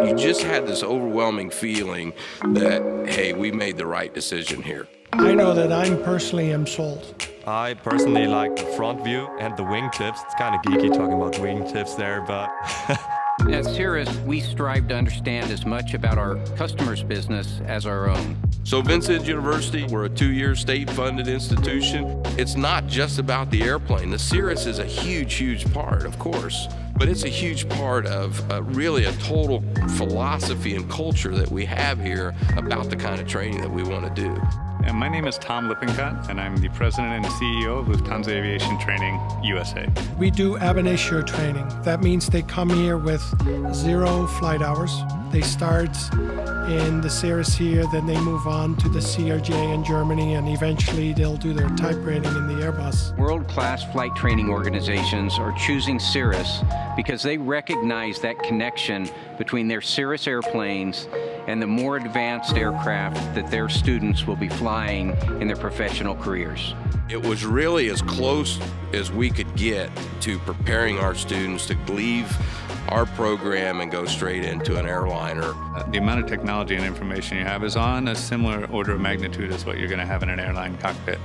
You just had this overwhelming feeling that, hey, we made the right decision here. I know that I personally am sold. I personally like the front view and the wingtips. It's kind of geeky talking about wingtips there, but... At Cirrus, we strive to understand as much about our customers' business as our own. So Vincennes University, we're a 2-year state-funded institution. It's not just about the airplane. The Cirrus is a huge, huge part, of course, but it's a huge part of really a total philosophy and culture that we have here about the kind of training that we want to do. And my name is Tom Lippincott, and I'm the president and CEO of Lufthansa Aviation Training USA. We do ab initio training. That means they come here with 0 flight hours. They start in the Cirrus here, then they move on to the CRJ in Germany, and eventually they'll do their type rating in the Airbus. World-class flight training organizations are choosing Cirrus because they recognize that connection between their Cirrus airplanes and the more advanced aircraft that their students will be flying in their professional careers. It was really as close as we could get to preparing our students to leave our program and go straight into an airliner. The amount of technology and information you have is on a similar order of magnitude as what you're going to have in an airline cockpit.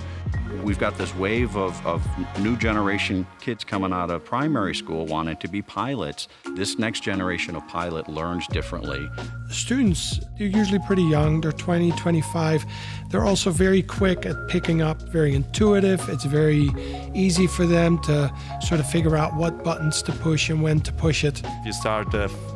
We've got this wave of new generation kids coming out of primary school wanting to be pilots. This next generation of pilot learns differently. The students, they're usually pretty young, they're 20, 25. They're also very quick at picking up, very intuitive. It's very easy for them to sort of figure out what buttons to push and when to push it. If you start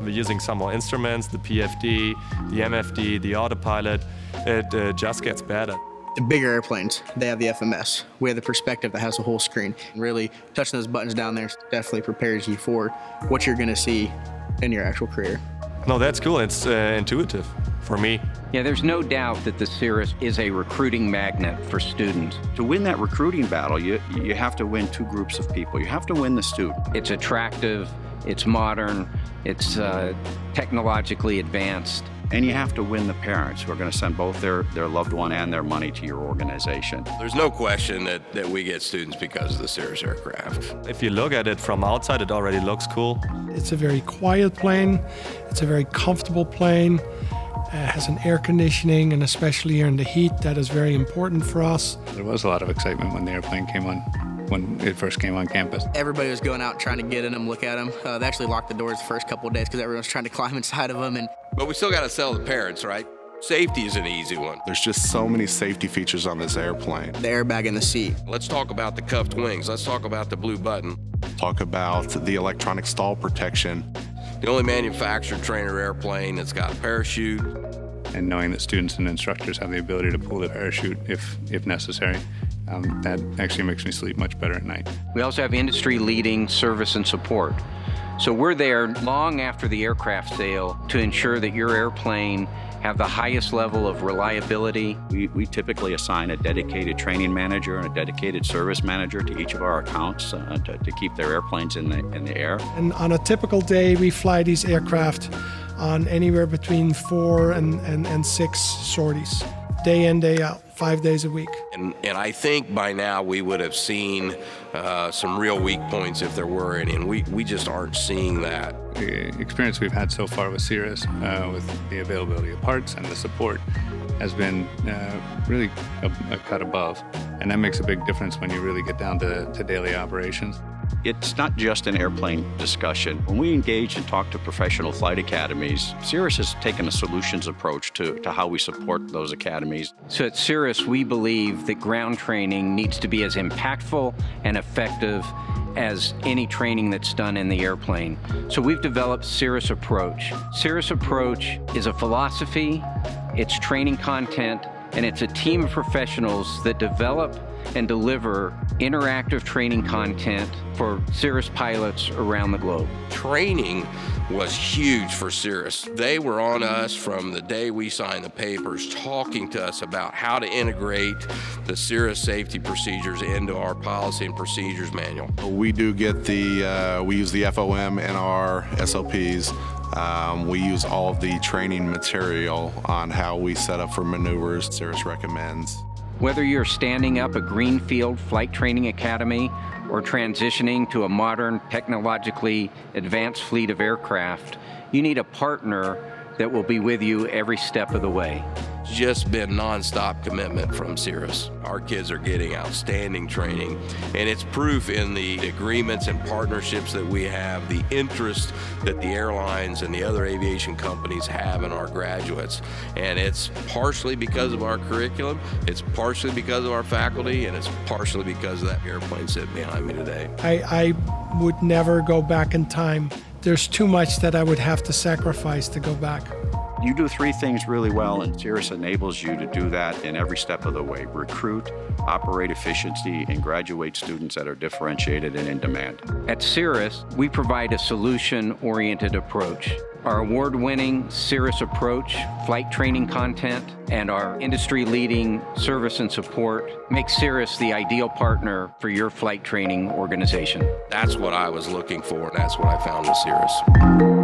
using some more instruments, the PFD, the MFD, the autopilot, it just gets better. The bigger airplanes, they have the FMS. We have the perspective that has the whole screen. Really touching those buttons down there definitely prepares you for what you're gonna see in your actual career. No, that's cool. It's intuitive for me. Yeah, there's no doubt that the Cirrus is a recruiting magnet for students. To win that recruiting battle, you have to win 2 groups of people. You have to win the student. It's attractive, it's modern, it's technologically advanced. And you have to win the parents who are going to send both their loved one and their money to your organization. There's no question that we get students because of the Cirrus aircraft. If you look at it from outside, it already looks cool. It's a very quiet plane. It's a very comfortable plane. It has an air conditioning, and especially here in the heat, that is very important for us. There was a lot of excitement when the airplane came on, when it first came on campus. Everybody was going out trying to get in them, look at them. They actually locked the doors the first couple of days because everyone was trying to climb inside of them. But we still got to sell the parents, right? Safety is an easy one. There's just so many safety features on this airplane. The airbag in the seat. Let's talk about the cuffed wings. Let's talk about the blue button. Talk about the electronic stall protection. The only manufactured trainer airplane that's got a parachute. And knowing that students and instructors have the ability to pull the parachute if necessary, that actually makes me sleep much better at night. We also have industry-leading service and support. So we're there long after the aircraft sale to ensure that your airplane have the highest level of reliability. We typically assign a dedicated training manager and a dedicated service manager to each of our accounts to keep their airplanes in the air. And on a typical day, we fly these aircraft on anywhere between 4 and 6 sorties, day in, day out, 5 days a week. And I think by now we would have seen some real weak points if there were any, and we just aren't seeing that. The experience we've had so far with Cirrus, with the availability of parts and the support, has been really a cut above. And that makes a big difference when you really get down to daily operations. It's not just an airplane discussion. When we engage and talk to professional flight academies, Cirrus has taken a solutions approach to how we support those academies. So at Cirrus, we believe that ground training needs to be as impactful and effective as any training that's done in the airplane. So we've developed Cirrus Approach. Cirrus Approach is a philosophy, it's training content, and it's a team of professionals that develop and deliver interactive training content for Cirrus pilots around the globe. Training was huge for Cirrus. They were on us from the day we signed the papers, talking to us about how to integrate the Cirrus safety procedures into our policy and procedures manual. We do get we use the FOM in our SOPs. We use all of the training material on how we set up for maneuvers Cirrus recommends. Whether you're standing up a greenfield flight training academy or transitioning to a modern, technologically advanced fleet of aircraft, you need a partner that will be with you every step of the way. It's just been nonstop commitment from Cirrus. Our kids are getting outstanding training, and it's proof in the agreements and partnerships that we have, the interest that the airlines and the other aviation companies have in our graduates. And it's partially because of our curriculum, it's partially because of our faculty, and it's partially because of that airplane sitting behind me today. I would never go back in time. There's too much that I would have to sacrifice to go back. You do three things really well, and Cirrus enables you to do that in every step of the way. Recruit, operate efficiency, and graduate students that are differentiated and in demand. At Cirrus, we provide a solution-oriented approach. Our award-winning Cirrus approach, flight training content, and our industry-leading service and support make Cirrus the ideal partner for your flight training organization. That's what I was looking for, and that's what I found with Cirrus.